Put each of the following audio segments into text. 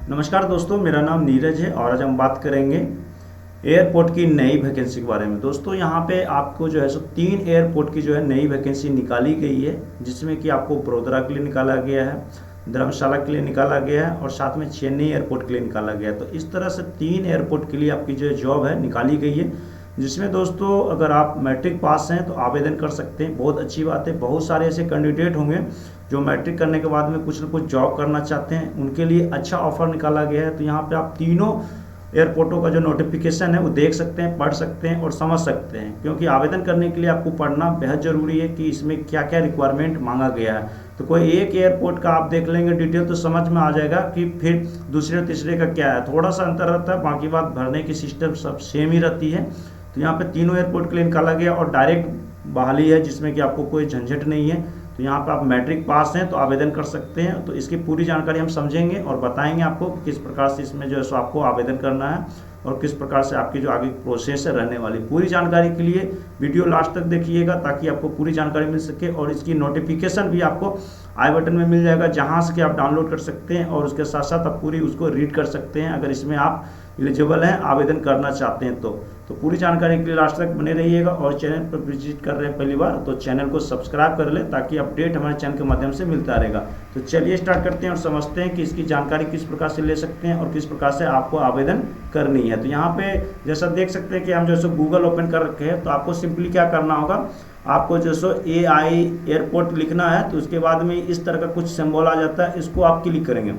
नमस्कार दोस्तों, मेरा नाम नीरज है और आज हम बात करेंगे एयरपोर्ट की नई वैकेंसी के बारे में। दोस्तों यहाँ पे आपको जो है सो 3 एयरपोर्ट की जो है नई वैकेंसी निकाली गई है, जिसमें कि आपको बड़ोदरा के लिए निकाला गया है, धर्मशाला के लिए निकाला गया है और साथ में चेन्नई एयरपोर्ट के लिए निकाला गया है। तो इस तरह से 3 एयरपोर्ट के लिए आपकी जो जॉब है निकाली गई है, जिसमें दोस्तों अगर आप मैट्रिक पास हैं तो आवेदन कर सकते हैं। बहुत अच्छी बात है। बहुत सारे ऐसे कैंडिडेट होंगे जो मैट्रिक करने के बाद में कुछ ना कुछ जॉब करना चाहते हैं, उनके लिए अच्छा ऑफर निकाला गया है। तो यहाँ पे आप तीनों एयरपोर्टों का जो नोटिफिकेशन है वो देख सकते हैं, पढ़ सकते हैं और समझ सकते हैं, क्योंकि आवेदन करने के लिए आपको पढ़ना बेहद ज़रूरी है कि इसमें क्या क्या रिक्वायरमेंट मांगा गया है। तो कोई एक एयरपोर्ट का आप देख लेंगे डिटेल तो समझ में आ जाएगा कि फिर दूसरे तीसरे का क्या है। थोड़ा सा अंतर रहता है, बाकी बात भरने की सिस्टम सब सेम ही रहती है। तो यहाँ पे तीनों एयरपोर्ट के लिए निकाला गया और डायरेक्ट बहाली है, जिसमें कि आपको कोई झंझट नहीं है। तो यहाँ पे आप मैट्रिक पास हैं तो आवेदन कर सकते हैं। तो इसकी पूरी जानकारी हम समझेंगे और बताएंगे आपको किस प्रकार से इसमें जो है सो आपको आवेदन करना है और किस प्रकार से आपकी जो आगे प्रोसेस है रहने वाली। पूरी जानकारी के लिए वीडियो लास्ट तक देखिएगा ताकि आपको पूरी जानकारी मिल सके। और इसकी नोटिफिकेशन भी आपको आई बटन में मिल जाएगा, जहाँ से कि आप डाउनलोड कर सकते हैं और उसके साथ साथ आप पूरी उसको रीड कर सकते हैं अगर इसमें आप एलिजिबल हैं, आवेदन करना चाहते हैं। तो पूरी जानकारी के लिए लास्ट तक बने रहिएगा। और चैनल पर विजिट कर रहे हैं पहली बार तो चैनल को सब्सक्राइब कर लें ताकि अपडेट हमारे चैनल के माध्यम से मिलता रहेगा। तो चलिए स्टार्ट करते हैं और समझते हैं कि इसकी जानकारी किस प्रकार से ले सकते हैं और किस प्रकार से आपको आवेदन करनी है। तो यहाँ पे जैसा देख सकते हैं कि हम जैसे गूगल ओपन कर रखे हैं, तो आपको सिंपली क्या करना होगा, आपको जैसे AI एयरपोर्ट लिखना है तो उसके बाद में इस तरह का कुछ सिंबल आ जाता है, इसको आप क्लिक करेंगे।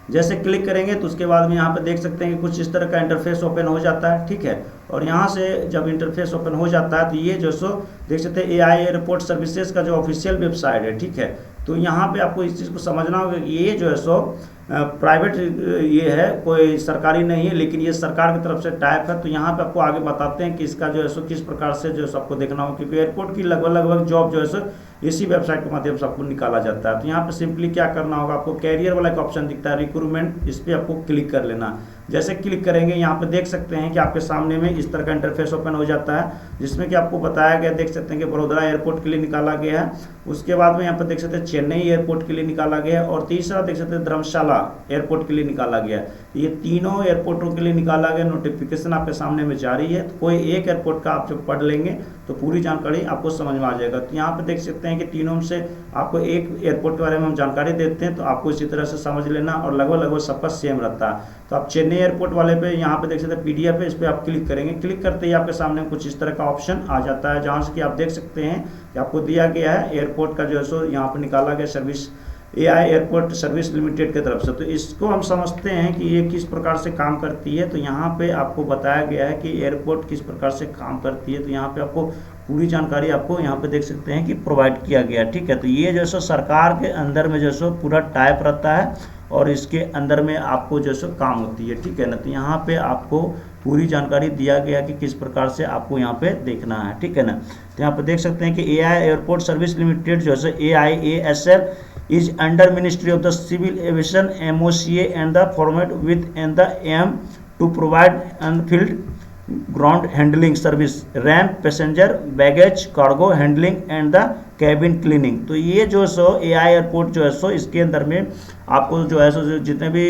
जैसे क्लिक करेंगे तो उसके बाद में यहाँ पे देख सकते हैं कि कुछ इस तरह का इंटरफेस ओपन हो जाता है, ठीक है। और यहाँ से जब इंटरफेस ओपन हो जाता है तो ये जो सो देख सकते हैं AI एयरपोर्ट सर्विसेज का जो ऑफिशियल वेबसाइट है, ठीक है। तो यहाँ पे आपको इस चीज़ को समझना होगा कि ये जो है सो प्राइवेट ये है, कोई सरकारी नहीं है, लेकिन ये सरकार की तरफ से टाइप है। तो यहाँ पे आपको आगे बताते हैं कि इसका जो है सो किस प्रकार से जो है आपको देखना होगा, क्योंकि एयरपोर्ट की लगभग जॉब जो है सो इसी वेबसाइट के माध्यम से आपको निकाला जाता है। तो यहाँ पे सिंपली क्या करना होगा, आपको कैरियर वाला एक ऑप्शन दिखता है रिक्रूटमेंट, इस पर आपको क्लिक कर लेना। जैसे क्लिक करेंगे यहाँ पे देख सकते हैं कि आपके सामने में इस तरह का इंटरफेस ओपन हो जाता है, जिसमें कि आपको बताया गया, देख सकते हैं कि बड़ोदरा एयरपोर्ट के लिए निकाला गया है। उसके बाद में यहाँ पे देख सकते हैं चेन्नई एयरपोर्ट के लिए निकाला गया है और तीसरा देख सकते हैं धर्मशाला एयरपोर्ट के लिए निकाला गया है। ये तीनों एयरपोर्टों के लिए निकाला गया नोटिफिकेशन आपके सामने में जारी है। तो कोई एक एयरपोर्ट का आप जब पढ़ लेंगे तो पूरी जानकारी आपको समझ में आ जाएगा। तो यहाँ पे देख सकते हैं कि तीनों से आपको एक एयरपोर्ट के बारे में हम जानकारी देते हैं, तो आपको इसी तरह से समझ लेना और लगभग सबका सेम रहता है। तो आप चेन्नई एयरपोर्ट वाले पे यहाँ पे देख सकते हैं PDF है, इस पर आप क्लिक करेंगे। क्लिक करते ही आपके सामने कुछ इस तरह का ऑप्शन आ जाता है, जहाँ से कि आप देख सकते हैं कि आपको दिया गया है एयरपोर्ट का जो है सो यहाँ पे निकाला गया service AI airport service limited की तरफ से। तो इसको हम समझते हैं कि ये किस प्रकार से काम करती है। तो यहाँ पे आपको बताया गया है कि एयरपोर्ट किस प्रकार से काम करती है। तो यहाँ पे आपको पूरी जानकारी आपको यहाँ पे देख सकते हैं कि प्रोवाइड किया गया, ठीक है। तो ये जो सो सरकार के अंदर में जो सो पूरा टाइप रहता है और इसके अंदर में आपको जो सो काम होती है, ठीक है ना। तो यहाँ पे आपको पूरी जानकारी दिया गया कि किस प्रकार से आपको यहाँ पे देखना है, ठीक है ना। तो यहाँ पे देख सकते हैं कि AI एयरपोर्ट सर्विस लिमिटेड जो है AIASL is under Ministry of the Civil Aviation MOCA and the format with and the aim to provide unfilled ground handling service, ramp, passenger, baggage, cargo handling and the cabin cleaning। तो ये जो सो AI airport जो है सो इसके अंदर में आपको जो है सो जितने भी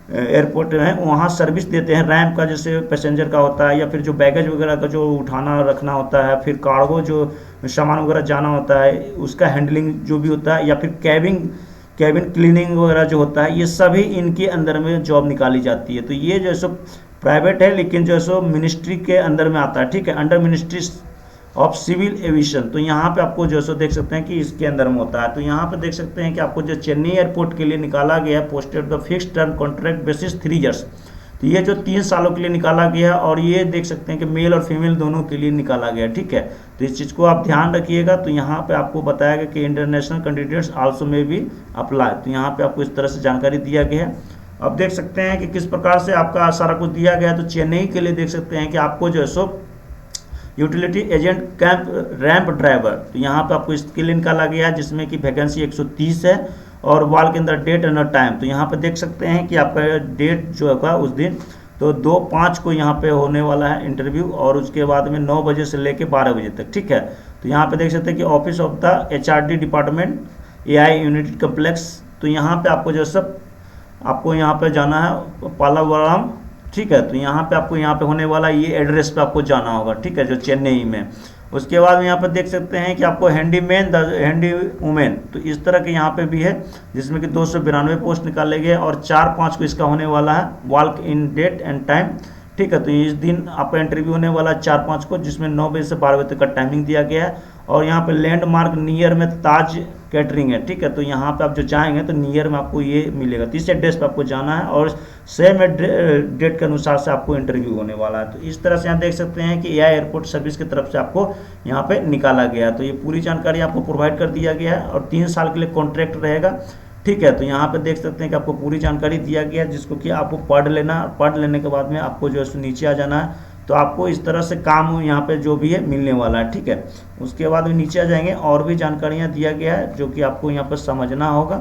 एयरपोर्ट हैं वहाँ सर्विस देते हैं। रैम्प का जैसे पैसेंजर का होता है, या फिर जो बैगेज वगैरह का जो उठाना रखना होता है, फिर कार्गो जो सामान वगैरह जाना होता है उसका हैंडलिंग जो भी होता है, या फिर कैबिन क्लीनिंग वगैरह जो होता है, ये सभी इनके अंदर में जॉब निकाली जाती है। तो ये जो है सो प्राइवेट है, लेकिन जो है सो मिनिस्ट्री के अंदर में आता है, ठीक है, under ministry of civil aviation. तो यहाँ पे आपको जो सो देख सकते हैं कि इसके अंदर में होता है। तो यहाँ पे देख सकते हैं कि आपको जो चेन्नई एयरपोर्ट के लिए निकाला गया है posted the fix term contract basis 3 years. तो ये जो 3 सालों के लिए निकाला गया है और ये देख सकते हैं कि मेल और फीमेल दोनों के लिए निकाला गया, ठीक है। तो इस चीज़ को आप ध्यान रखिएगा। तो यहाँ पे आपको बताया गया कि इंटरनेशनल कैंडिडेट्स आल्सो में भी अप्लाई। तो यहाँ पे आपको इस तरह से जानकारी दिया गया है। अब देख सकते हैं कि किस प्रकार से आपका सारा कुछ दिया गया है। तो चेन्नई के लिए देख सकते हैं कि आपको जो है सो utility agent camp ramp driver, तो यहाँ पे आपको इसके लिए निकाला गया है, जिसमें कि वैकेंसी 130 है और वाल के अंदर डेट एंड टाइम। तो यहाँ पे देख सकते हैं कि आपका डेट जो होगा उस दिन तो 2/5 को यहाँ पे होने वाला है इंटरव्यू, और उसके बाद में 9 बजे से लेके 12 बजे तक, ठीक है। तो यहाँ पे देख सकते हैं कि office of the HRD department AI unity complex. तो यहाँ पे आपको जो सब आपको यहाँ पे जाना है पालावरम, ठीक है। तो यहाँ पे आपको यहाँ पे होने वाला ये एड्रेस पे आपको जाना होगा, ठीक है, जो चेन्नई में। उसके बाद यहाँ पर देख सकते हैं कि आपको हैंडीमैन, हैंडी वुमेन, तो इस तरह के यहाँ पे भी है, जिसमें कि 292 पोस्ट निकाले गए और 4-5 को इसका होने वाला है walk in date and time, ठीक है। तो इस दिन आपका इंटरव्यू होने वाला है 4-5 को, जिसमें 9 बजे से 12 बजे तक का टाइमिंग दिया गया है। और यहाँ पे लैंडमार्क नियर में ताज कैटरिंग है, ठीक है। तो यहाँ पे आप जो जाएंगे तो नियर में आपको ये मिलेगा, तो इस एड्रेस पे आपको जाना है और सेम डेट के अनुसार से आपको इंटरव्यू होने वाला है। तो इस तरह से यहाँ देख सकते हैं कि एआई एयरपोर्ट सर्विस की तरफ से आपको यहाँ पे निकाला गया है। तो ये पूरी जानकारी आपको प्रोवाइड कर दिया गया है और 3 साल के लिए कॉन्ट्रैक्ट रहेगा, ठीक है। तो यहाँ पे देख सकते हैं कि आपको पूरी जानकारी दिया गया है, जिसको कि आपको पढ़ लेना, पढ़ लेने के बाद में आपको जो है नीचे आ जाना है। तो आपको इस तरह से काम यहाँ पे जो भी है मिलने वाला है, ठीक है। उसके बाद में नीचे आ जाएंगे और भी जानकारियाँ दिया गया है जो कि आपको यहाँ पर समझना होगा।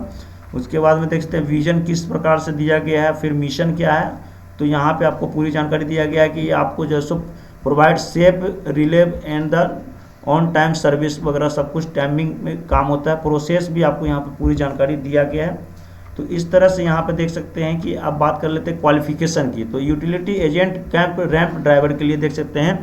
उसके बाद में देख सकते हैं विजन किस प्रकार से दिया गया है, फिर मिशन क्या है। तो यहाँ पे आपको पूरी जानकारी दिया गया है कि आपको जो सो प्रोवाइड सेफ रिलेव and the on time service वगैरह सब कुछ टाइमिंग में काम होता है। प्रोसेस भी आपको यहाँ पे पूरी जानकारी दिया गया है। तो इस तरह से यहाँ पे देख सकते हैं कि अब बात कर लेते हैं क्वालिफिकेशन की। तो utility agent cum ramp driver के लिए देख सकते हैं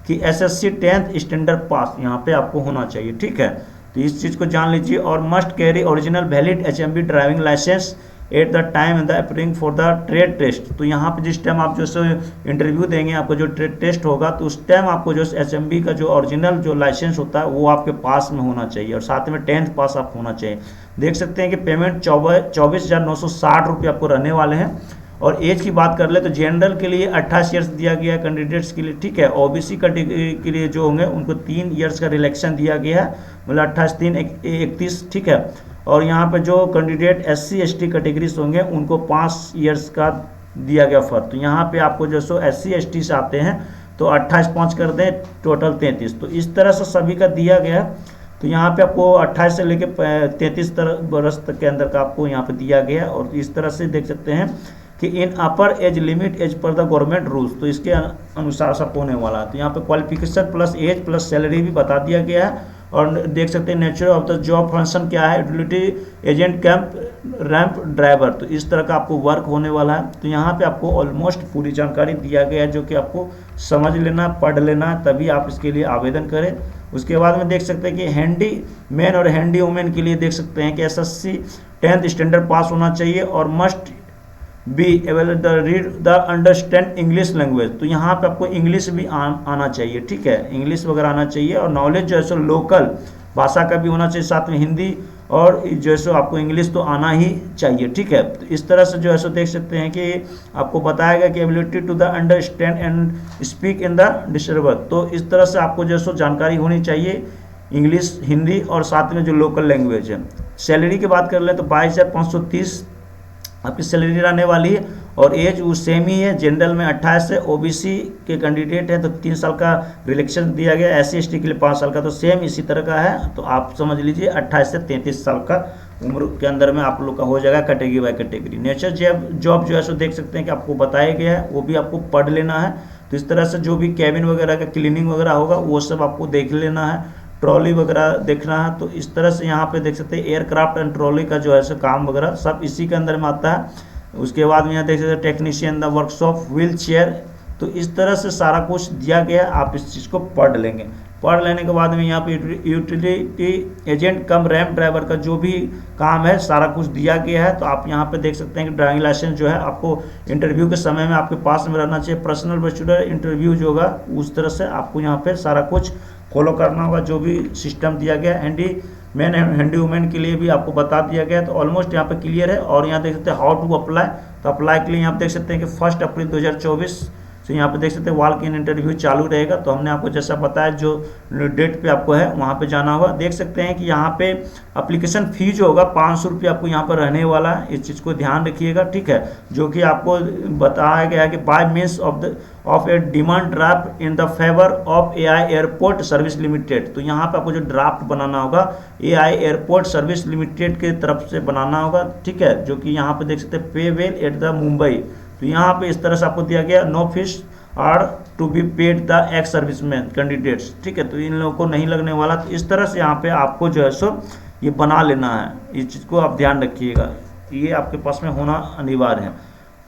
कि एसएससी 10th स्टैंडर्ड पास यहाँ पे आपको होना चाहिए, ठीक है। तो इस चीज़ को जान लीजिए। और must carry original valid HMB driving licence at the time in the appearing for the trade test. तो यहाँ पे जिस टाइम आप जो सो इंटरव्यू देंगे, आपको जो ट्रेड टेस्ट होगा, तो उस टाइम आपको जो HMB का जो ओरिजिनल जो लाइसेंस होता है वो आपके पास में होना चाहिए और साथ में 10th पास आप होना चाहिए। देख सकते हैं कि पेमेंट 24,960 रुपये आपको रहने वाले हैं। और एज की बात कर ले तो जनरल के लिए 28 ईयर्स दिया गया है कैंडिडेट्स के लिए, ठीक है। ओबीसी कैटेगरी के लिए जो होंगे उनको 3 ईयर्स का रिलैक्सेशन दिया गया है, मतलब 28, 3, 31, ठीक है। और यहाँ पे जो कैंडिडेट SC ST कैटेगरीज होंगे उनको 5 ईयर्स का दिया गया फर्क। तो यहाँ पे आपको जो सो SC ST से आते हैं तो 28 5 कर दें, टोटल 33। तो इस तरह से सभी का दिया गया है। तो यहाँ पे आपको 28 से लेके 33 वर्ष तक के अंदर का आपको यहाँ पे दिया गया। और इस तरह से देख सकते हैं कि in upper age limit age per the government rules, तो इसके अनुसार सब होने वाला है। तो यहाँ पे qualification plus age plus salary भी बता दिया गया है। और देख सकते हैं nature of the job function क्या है, utility agent cum ramp driver, तो इस तरह का आपको वर्क होने वाला है। तो यहाँ पे आपको ऑलमोस्ट पूरी जानकारी दिया गया है जो कि आपको समझ लेना, पढ़ लेना, तभी आप इसके लिए आवेदन करें। उसके बाद में देख सकते हैं कि हैंडी मैन और हैंडी वुमेन के लिए देख सकते हैं कि SSC 10th स्टैंडर्ड पास होना चाहिए और must be able the read the understand English language. तो यहाँ पे आपको इंग्लिश भी आना चाहिए, ठीक है, इंग्लिश वगैरह आना चाहिए। और नॉलेज जो है सो लोकल भाषा का भी होना चाहिए, साथ में हिंदी और जो है सो आपको इंग्लिश तो आना ही चाहिए, ठीक है। तो इस तरह से जो है सो देख सकते हैं कि आपको बताया गया कि ability to the understand and speak in the disturber. तो इस तरह से आपको जो है सो जानकारी होनी चाहिए इंग्लिश, हिंदी और साथ में जो लोकल लैंग्वेज है। सैलरी की बात कर ले तो 22,530 आपकी सैलरी रहने वाली है। और एज वो सेम ही है, जनरल में 28 से, ओबीसी के कैंडिडेट हैं तो 3 साल का रिलैक्सेशन दिया गया, SC ST के लिए 5 साल का, तो सेम इसी तरह का है। तो आप समझ लीजिए 28 से 33 साल का उम्र के अंदर में आप लोग का हो जाएगा category by category. Nature job जो है सो देख सकते हैं कि आपको बताया गया है, वो भी आपको पढ़ लेना है। तो इस तरह से जो भी कैबिन वगैरह का क्लीनिंग वगैरह होगा वो सब आपको देख लेना है, ट्रॉली वगैरह देखना है। तो इस तरह से यहाँ पे देख सकते हैं एयरक्राफ्ट एंड ट्रॉली का जो है सो काम वगैरह सब इसी के अंदर में आता है। उसके बाद में यहाँ देख सकते हैं technician the workshop wheel chair. तो इस तरह से सारा कुछ दिया गया, आप इस चीज़ को पढ़ लेंगे। पढ़ लेने के बाद में यहाँ पे यूटिलिटी एजेंट कम रैंप ड्राइवर का जो भी काम है सारा कुछ दिया गया है। तो आप यहाँ पे देख सकते हैं कि ड्राइविंग लाइसेंस जो है आपको इंटरव्यू के समय में आपके पास में रहना चाहिए। पर्सनल प्रोसीजर इंटरव्यू जो होगा उस तरह से आपको यहाँ पे सारा कुछ फॉलो करना होगा, जो भी सिस्टम दिया गया है। हैंडी मैन हैंडी वुमेन के लिए भी आपको बता दिया गया है। तो ऑलमोस्ट यहाँ पे क्लियर है। और यहाँ देख सकते हैं हाउ टू अप्लाई। तो अप्लाई के लिए यहाँ पे देख सकते हैं कि 1 अप्रैल 2024 से यहाँ पे देख सकते हैं वॉक इन इंटरव्यू चालू रहेगा। तो हमने आपको जैसा बताया जो डेट पे आपको है वहाँ पे जाना होगा। देख सकते हैं कि यहाँ पे एप्लीकेशन फी जो होगा 500 रुपये आपको यहाँ पर रहने वाला है, इस चीज़ को ध्यान रखिएगा, ठीक है। जो कि आपको बताया गया है कि bye means of A demand draft in the favour of AI airport service limited. तो यहाँ पे आपको जो ड्राफ्ट बनाना होगा AI एयरपोर्ट सर्विस लिमिटेड के तरफ से बनाना होगा, ठीक है। जो कि यहाँ पे देख सकते हैं पे वेल एट द मुंबई। तो यहाँ पे इस तरह से आपको दिया गया no fees are to be paid the ex serviceman candidates, ठीक है। तो इन लोगों को नहीं लगने वाला। तो इस तरह से यहाँ पे आपको जो है सो ये बना लेना है, इस चीज़ को आप ध्यान रखिएगा। ये आपके पास में होना अनिवार्य है।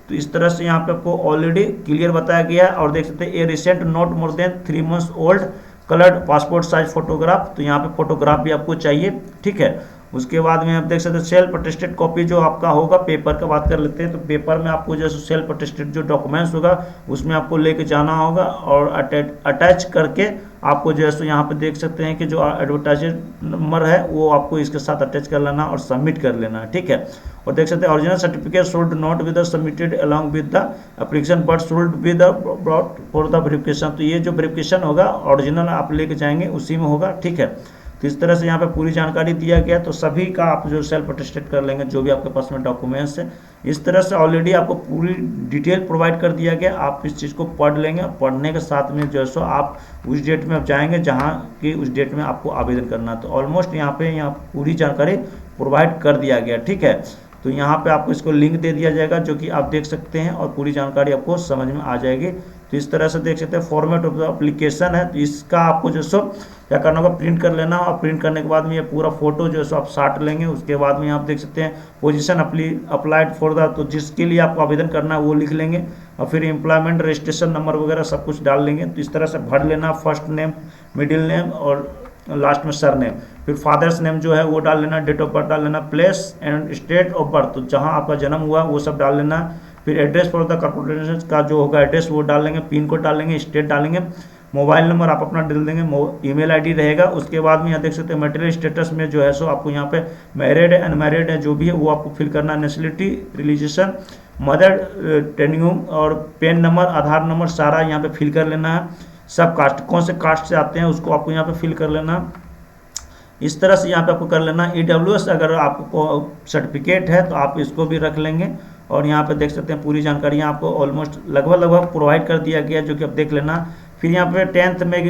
तो इस तरह से यहाँ पे आपको ऑलरेडी क्लियर बताया गया है। और देख सकते हैं ए recent not more than 3 months old coloured passport size photograph, तो यहाँ पे फोटोग्राफ भी आपको चाहिए, ठीक है। उसके बाद में आप देख सकते हैं सेल्फ अटेस्टेड कॉपी जो आपका होगा, पेपर का बात कर लेते हैं तो पेपर में आपको जैसे सेल्फ अटेस्टेड जो डॉक्यूमेंट्स होगा उसमें आपको लेके जाना होगा और अटैच करके आपको जैसे यहाँ पे देख सकते हैं कि जो एडवर्टाइज नंबर है वो आपको इसके साथ अटैच कर लेना और सबमिट कर लेना, ठीक है। और देख सकते हैं original certificate should not with submitted along with the application but should with brought for the verification, तो ये जो वेरिफिकेशन होगा ओरिजिनल आप लेके जाएंगे उसी में होगा, ठीक है। तो इस तरह से यहाँ पे पूरी जानकारी दिया गया, तो सभी का आप जो सेल्फ अटेस्टेड कर लेंगे जो भी आपके पास में डॉक्यूमेंट्स है। इस तरह से ऑलरेडी आपको पूरी डिटेल प्रोवाइड कर दिया गया, आप इस चीज़ को पढ़ लेंगे। पढ़ने के साथ में जो है सो आप उस डेट में आप जाएंगे जहाँ की उस डेट में आपको आवेदन करना, तो ऑलमोस्ट यहाँ पूरी जानकारी प्रोवाइड कर दिया गया, ठीक है। तो यहाँ पे आपको इसको लिंक दे दिया जाएगा जो कि आप देख सकते हैं और पूरी जानकारी आपको समझ में आ जाएगी। तो इस तरह से देख सकते हैं फॉर्मेट ऑफ द एप्लीकेशन है, तो इसका आपको जो सो क्या करना होगा, प्रिंट कर लेना, और प्रिंट करने के बाद में ये पूरा फोटो जो है सो आप साट लेंगे। उसके बाद में आप देख सकते हैं पोजीशन अप्लाइड फॉर द, तो जिसके लिए आपको आवेदन करना है वो लिख लेंगे और फिर एम्प्लॉयमेंट रजिस्ट्रेशन नंबर वगैरह सब कुछ डाल लेंगे। तो इस तरह से भर लेना, फर्स्ट नेम, मिडिल नेम और लास्ट में सर नेम, फिर फादर्स नेम जो है वो डाल लेना, डेट ऑफ बर्थ डाल लेना, place and state of birth, तो जहाँ आपका जन्म हुआ वो सब डाल लेना। फिर एड्रेस फॉर द कॉर्पोरेशन का जो होगा एड्रेस वो डाल लेंगे, पिन कोड डाल लेंगे, स्टेट डालेंगे, मोबाइल नंबर आप अपना डाल देंगे, ईमेल आईडी रहेगा। उसके बाद में यहाँ देख सकते हैं मटेरियल स्टेटस में जो है सो आपको यहाँ पे मैरिड है अनमैरिड है जो भी है वो आपको फिल करना, नेशनलिटी, रिलीजियन, मदर, ट्रेनिंग और पेन नंबर, आधार नंबर सारा यहाँ पे फिल कर लेना है। सब कास्ट कौन से कास्ट से आते हैं उसको आपको यहाँ पे फिल कर लेना। इस तरह से यहाँ पे आपको कर लेना। EWS अगर आपको सर्टिफिकेट है तो आप इसको भी रख लेंगे। और यहाँ पे देख सकते हैं पूरी जानकारी आपको ऑलमोस्ट लगभग प्रोवाइड कर दिया गया जो कि आप देख लेना। फिर यहाँ पे 10th में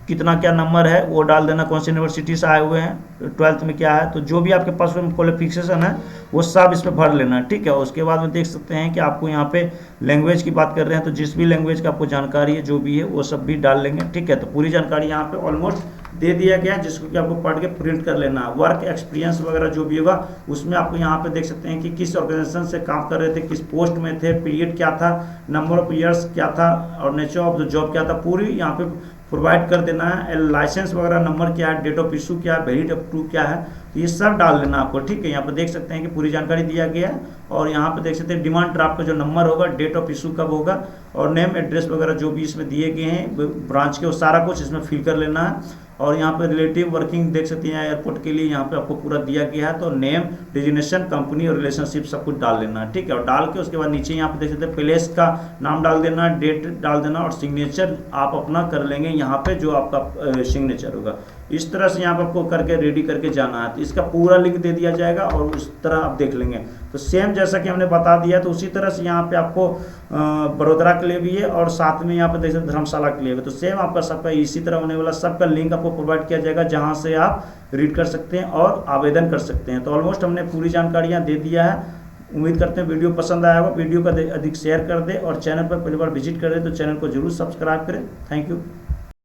कितना क्या नंबर है वो डाल देना, कौन सी यूनिवर्सिटी से आए हुए हैं, 12th में क्या है, तो जो भी आपके पास में क्वालिफिकेशन है वो सब इसमें भर लेना, ठीक है। उसके बाद में देख सकते हैं कि आपको यहाँ पे लैंग्वेज की बात कर रहे हैं तो जिस भी लैंग्वेज का आपको जानकारी है जो भी है वो सब भी डाल लेंगे, ठीक है। तो पूरी जानकारी यहाँ पे ऑलमोस्ट दे दिया गया है जिसको कि आपको पढ़ के प्रिंट कर लेना। वर्क एक्सपीरियंस वगैरह जो भी होगा उसमें आपको यहाँ पे देख सकते हैं कि किस ऑर्गेनाइजेशन से काम कर रहे थे, किस पोस्ट में थे, पीरियड क्या था, नंबर ऑफ ईयर्स क्या था और नेचर ऑफ द जॉब क्या था, पूरी यहाँ पे प्रोवाइड कर देना है। लाइसेंस वगैरह नंबर क्या है, डेट ऑफ इशू क्या है, वैलिड अप टू क्या है, तो ये सब डाल लेना आपको, ठीक है। यहाँ पे देख सकते हैं कि पूरी जानकारी दिया गया है। और यहाँ पे देख सकते हैं डिमांड ड्राफ्ट का जो नंबर होगा, डेट ऑफ इशू कब होगा और नेम एड्रेस वगैरह जो भी इसमें दिए गए हैं ब्रांच के वो सारा कुछ इसमें फिल कर लेना है। और यहाँ पे रिलेटिव वर्किंग देख सकते हैं एयरपोर्ट के लिए यहाँ पे आपको पूरा दिया गया है, तो नेम, डिजिग्नेशन, कंपनी और रिलेशनशिप सब कुछ डाल लेना है, ठीक है। और डाल के उसके बाद नीचे यहाँ पे देख सकते हैं प्लेस का नाम डाल देना, डेट डाल देना और सिग्नेचर आप अपना कर लेंगे यहाँ पे जो आपका सिग्नेचर होगा। इस तरह से यहाँ पे आपको करके रेडी करके जाना है। तो इसका पूरा लिंक दे दिया जाएगा और उस तरह आप देख लेंगे। तो सेम जैसा कि हमने बता दिया तो उसी तरह से यहाँ पे आपको बड़ोदरा के लिए भी है और साथ में यहाँ पे देख सकते धर्मशाला के लिए भी, तो सेम आपका सबका इसी तरह होने वाला सबका लिंक आपको प्रोवाइड किया जाएगा जहाँ से आप रीड कर सकते हैं और आवेदन कर सकते हैं। तो ऑलमोस्ट हमने पूरी जानकारियाँ दे दिया है। उम्मीद करते हैं वीडियो पसंद आया होगा। वीडियो का अधिक शेयर कर दे और चैनल पर पहली बार विजिट कर दे तो चैनल को जरूर सब्सक्राइब करें। Thank you.